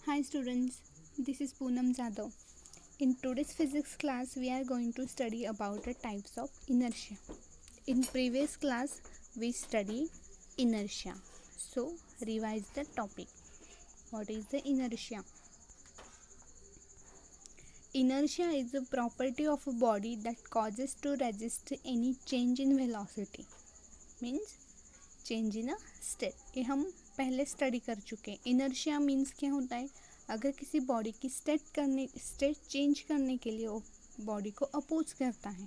Hi students, this is Poonam Jadhav. In today's physics class, we are going to study about the types of inertia. In previous class, we study inertia. So, revise the topic. What is the inertia? Inertia is a property of a body that causes to resist any change in velocity. Means change in a state. ये हम पहले study कर चुके हैं. Inertia means क्या होता है? अगर किसी बॉडी की स्टेट चेंज करने के लिए वो बॉडी को अपोज करता है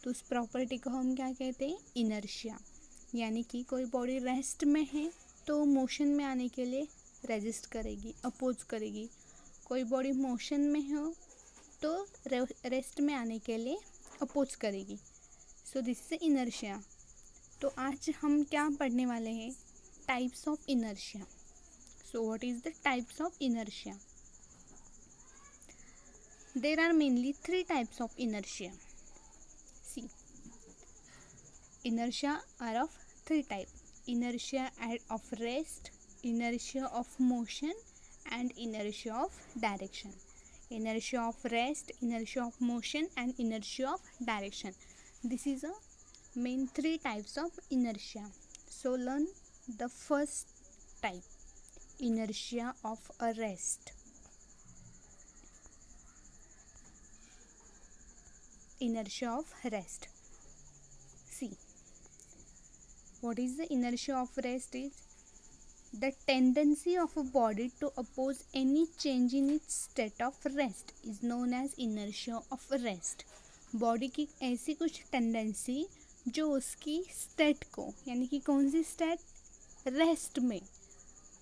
तो उस प्रॉपर्टी को हम क्या कहते हैं? इनर्शिया. यानी कि कोई बॉडी रेस्ट में है तो मोशन में आने के लिए रेजिस्ट करेगी, अपोज करेगी. कोई बॉडी मोशन में हो तो रेस्ट में आने के लिए अपोज करेगी. So this is inertia. तो आज हम क्या पढ़ने वाले हैं? Types of inertia. So what is the types of inertia? There are mainly 3 types of inertia. See, inertia are of 3 type: inertia of rest, inertia of motion and inertia of direction. Inertia of rest, inertia of motion and inertia of direction. This is a main 3 types of inertia. So learn the first type, inertia of a rest. Inertia of rest. See, what is the inertia of rest? Is the tendency of a body to oppose any change in its state of rest is known as inertia of rest. Body की ऐसी कुछ tendency जो उसकी state को, यानी कि कौन सी state? Rest में,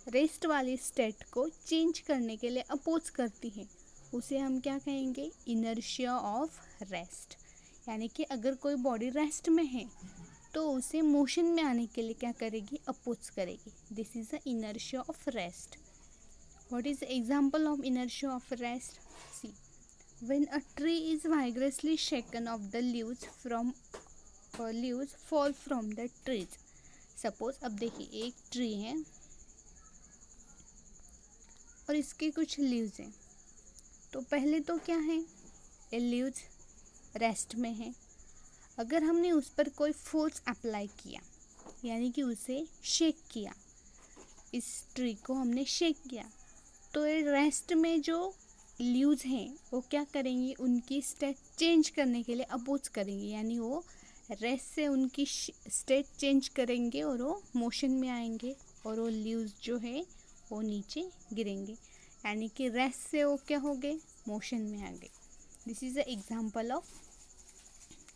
रेस्ट वाली स्टेट को चेंज करने के लिए अपोज करती है, उसे हम क्या कहेंगे? Inertia of rest. यानी कि अगर कोई बॉडी रेस्ट में है तो उसे मोशन में आने के लिए क्या करेगी? अपोज करेगी. This is the inertia of rest. What is the example of inertia of rest? See, when a tree is vigorously shaken of the leaves fall from the trees. Suppose, अब देखिए एक ट्री है और इसके कुछ leaves हैं. तो पहले तो क्या है? ये लीव्स रेस्ट में है. अगर हमने उस पर कोई फोर्स अप्लाई किया, यानी कि उसे शेक किया, इस ट्री को हमने शेक किया, तो ये रेस्ट में जो लीव्स हैं वो क्या करेंगी? उनकी स्टेट चेंज करने के लिए अपोज करेंगी. यानी वो रेस्ट से उनकी स्टेट चेंज करेंगे और वो मोशन में आएंगे और वो लीव्स जो है वो नीचे गिरेंगे. यानी कि रेस्ट से वो क्या हो गए? मोशन में आ गए. This is the example of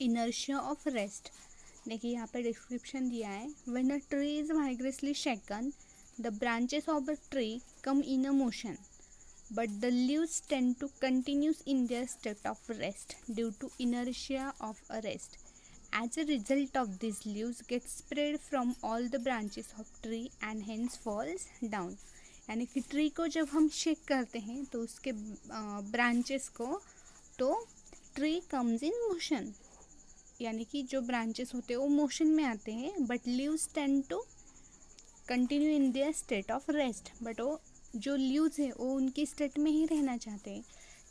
inertia of rest. देखिए यहाँ पे डिस्क्रिप्शन दिया है. When a tree is vigorously shaken, the branches of a tree come in a motion, but the leaves tend to continue in their state of rest due to inertia of a rest. As a result of these, leaves get spread from all the branches of tree and hence falls down. यानी कि tree को जब हम shake करते हैं तो उसके branches को, तो ट्री कम्स इन मोशन, यानी कि जो ब्रांचेस होते हैं वो मोशन में आते हैं. But leaves tend to continue in their state of rest. But वो जो लीव्स है वो उनकी स्टेट में ही रहना चाहते हैं,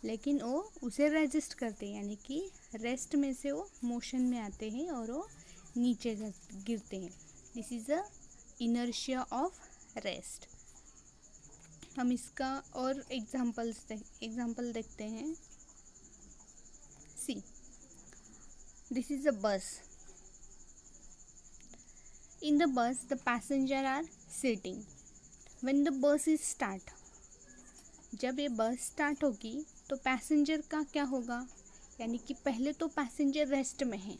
लेकिन वो उसे रेजिस्ट करते हैं. यानी कि रेस्ट में से वो मोशन में आते हैं और वो नीचे गिरते हैं. This is a inertia of rest. हम इसका और एग्जांपल देखते हैं. सी, this is a bus. In the bus the passenger are sitting. When the bus is start, जब ये बस स्टार्ट होगी तो पैसेंजर का क्या होगा? यानी कि पहले तो पैसेंजर रेस्ट में है.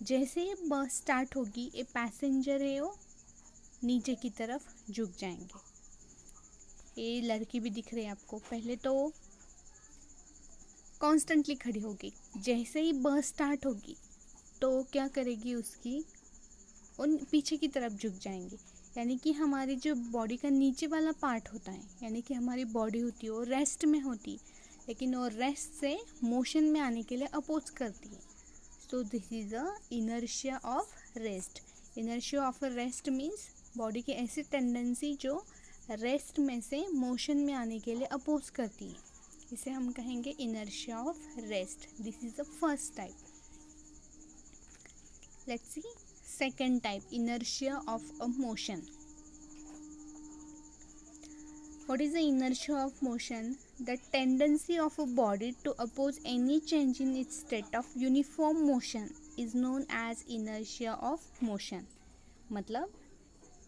जैसे ये बस स्टार्ट होगी, ये पैसेंजर है वो नीचे की तरफ झुक जाएंगे. ये लड़की भी दिख रही है आपको. पहले तो वो कॉन्स्टेंटली खड़ी होगी. जैसे ही बस स्टार्ट होगी तो वो क्या करेगी? उसकी उन पीछे की तरफ झुक जाएंगी. यानी कि हमारी जो बॉडी का नीचे वाला पार्ट होता है, यानी कि हमारी बॉडी होती है वो रेस्ट में होती, लेकिन वो रेस्ट से मोशन में आने के लिए अपोज करती है. So this is a inertia of rest. Inertia of rest means body की ऐसी टेंडेंसी जो रेस्ट में से मोशन में आने के लिए अपोज करती है। इसे हम कहेंगे inertia of rest. This is the first type. Let's see second type, inertia of a motion. What is the inertia of motion? The tendency of a body to oppose any change in its state of uniform motion is known as inertia of motion. मतलब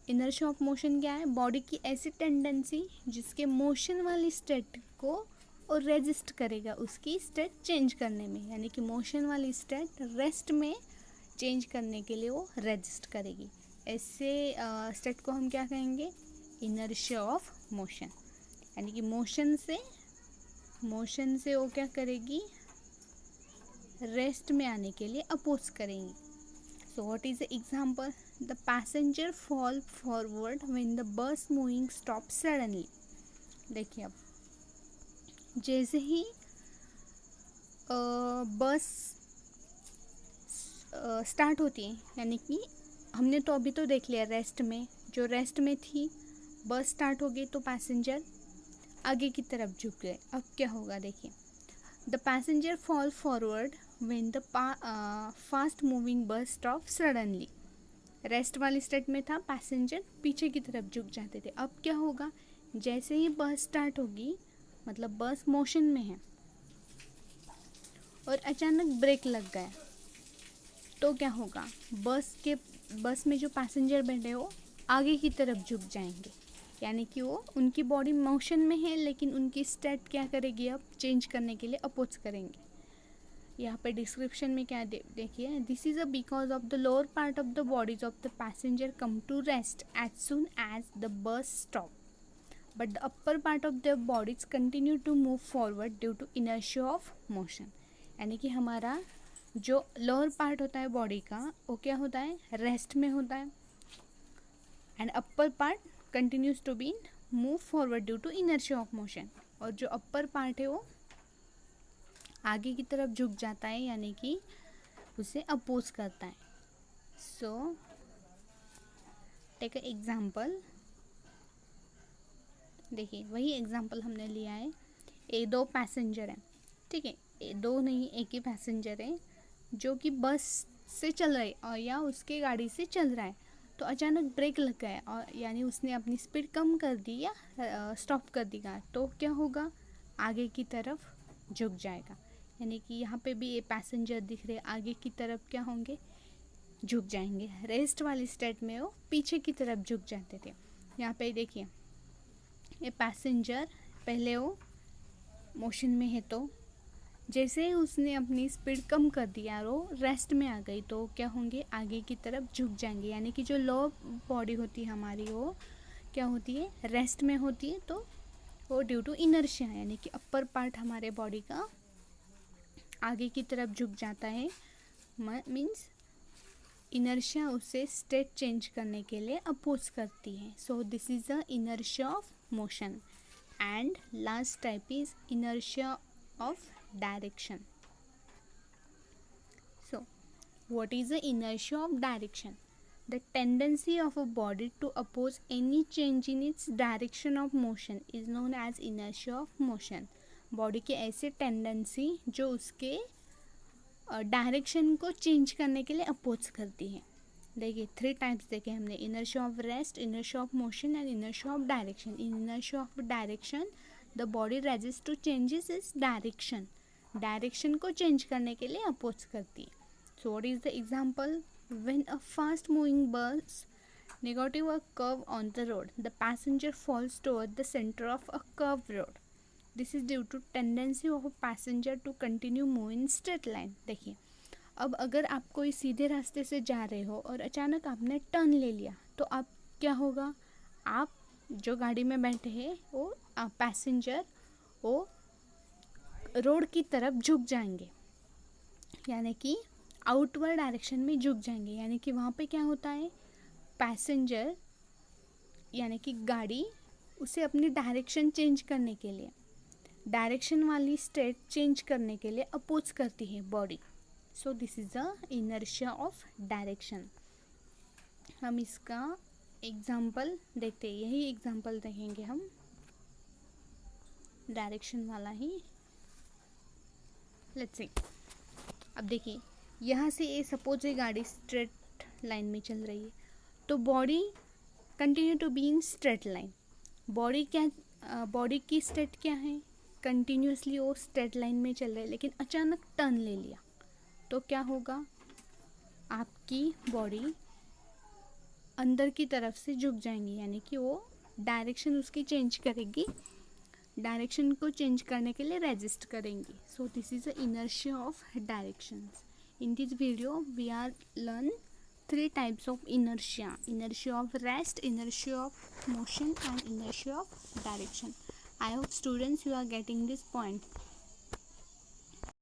inertia of motion क्या है? Body की ऐसी tendency जिसके motion वाली state को और resist करेगा उसकी स्टेट चेंज करने में, यानी कि मोशन वाली स्टेट रेस्ट में चेंज करने के लिए वो रेजिस्ट करेगी। ऐसे स्टेट को हम क्या कहेंगे? Inertia of motion. यानी कि मोशन से वो क्या करेगी? रेस्ट में आने के लिए अपोज करेंगी। सो what is the example? The passenger fall forward when the bus moving stop suddenly. देखिए अब जैसे ही बस स्टार्ट होती है, यानी कि हमने तो अभी तो देख लिया रेस्ट में, जो रेस्ट में थी बस स्टार्ट हो गई तो पैसेंजर आगे की तरफ झुक गए। अब क्या होगा? देखिए, the passenger fall forward when the fast moving bus stop suddenly. Rest वाली स्टेट में था, पैसेंजर पीछे की तरफ झुक जाते थे। अब क्या होगा? जैसे ही बस स्टार्ट होगी, मतलब बस मोशन में है और अचानक ब्रेक लग गया, तो क्या होगा? बस में जो पैसेंजर बैठे हो आगे की तरफ झुक जाएंगे, यानी कि वो उनकी बॉडी मोशन में है लेकिन उनकी स्टेट क्या करेगी? अब चेंज करने के लिए अपोज करेंगे। यहाँ पे डिस्क्रिप्शन में क्या देखिए, this is a because of the lower part of the bodies of the passenger come to rest as soon as the bus stop, but the upper part of the bodies continue to move forward due to inertia of motion. यानी कि हमारा जो lower part होता है body का वो क्या होता है? रेस्ट में होता है, and upper part continues to be move forward due to inertia of motion। और जो अपर पार्ट है वो आगे की तरफ झुक जाता है, यानी कि उसे अपोज करता है। So take a example. देखिए वही एग्जाम्पल हमने लिया है। ये दो पैसेंजर हैं, ठीक है? ये दो नहीं, एक ही पैसेंजर है जो कि बस से चल रहा है और या उसके गाड़ी से चल रहा है, तो अचानक ब्रेक लग गया और यानी उसने अपनी स्पीड कम कर दी या स्टॉप कर दिया, तो क्या होगा? आगे की तरफ झुक जाएगा। यानी कि यहाँ पे भी ये पैसेंजर दिख रहे, आगे की तरफ क्या होंगे? झुक जाएंगे। रेस्ट वाली स्टेट में वो पीछे की तरफ झुक जाते थे। यहाँ पे देखिए, ये पैसेंजर पहले वो मोशन में है, तो जैसे ही उसने अपनी स्पीड कम कर दिया वो रेस्ट में आ गई, तो क्या होंगे? आगे की तरफ झुक जाएंगे। यानी कि जो लो बॉडी होती है हमारी वो क्या होती है? रेस्ट में होती है, तो वो ड्यू टू इनर्शिया, यानी कि अपर पार्ट हमारे बॉडी का आगे की तरफ झुक जाता है। मीन्स इनर्शिया उसे स्टेट चेंज करने के लिए अपोज करती है। सो this is the inertia of motion. And last type is inertia of direction. So what is the inertia of direction? The tendency of a body to oppose any change in its direction of motion is known as inertia of motion. Body के ऐसे tendency जो उसके direction को change करने के लिए oppose करती है। देखिए 3 टाइप्स देखे हमने, inertia of rest, inertia of motion and inertia of direction. In inertia of direction the body resist to changes is direction, direction को चेंज करने के लिए अपोज करती है। So what is the example? When a fast moving bus negative a curve on the road, the passenger falls toward the centre of a curve road. This is due to tendency of a passenger to continue move in straight line. देखिए अब अगर आप कोई सीधे रास्ते से जा रहे हो और अचानक आपने टर्न ले लिया, तो अब क्या होगा? आप जो गाड़ी में बैठे हैं वो पैसेंजर वो रोड की तरफ झुक जाएंगे, यानी कि आउटवर्ड डायरेक्शन में झुक जाएंगे। यानी कि वहाँ पे क्या होता है? पैसेंजर यानी कि गाड़ी उसे अपनी डायरेक्शन चेंज करने के लिए, डायरेक्शन वाली स्टेट चेंज करने के लिए अपोज करती है body. So this is the inertia of direction. हम इसका एग्जाम्पल देखते हैं, यही एग्जाम्पल देखेंगे हम, डायरेक्शन वाला ही। लेट्स सी, अब देखिए यहाँ से ये सपोज ये गाड़ी स्ट्रेट लाइन में चल रही है, तो body continue to be in straight line. Body क्या, बॉडी की स्टेट क्या है, कंटिन्यूसली वो स्ट्रेट लाइन में चल रहा है, लेकिन अचानक टर्न ले लिया तो क्या होगा, आपकी बॉडी अंदर की तरफ से झुक जाएंगी, यानी कि वो डायरेक्शन उसकी चेंज करेगी, डायरेक्शन को चेंज करने के लिए रेजिस्ट करेंगी। So this is the inertia of directions. In this video we are learn 3 types of inertia: inertia of rest, inertia of motion and inertia of direction. I hope students you are getting this point.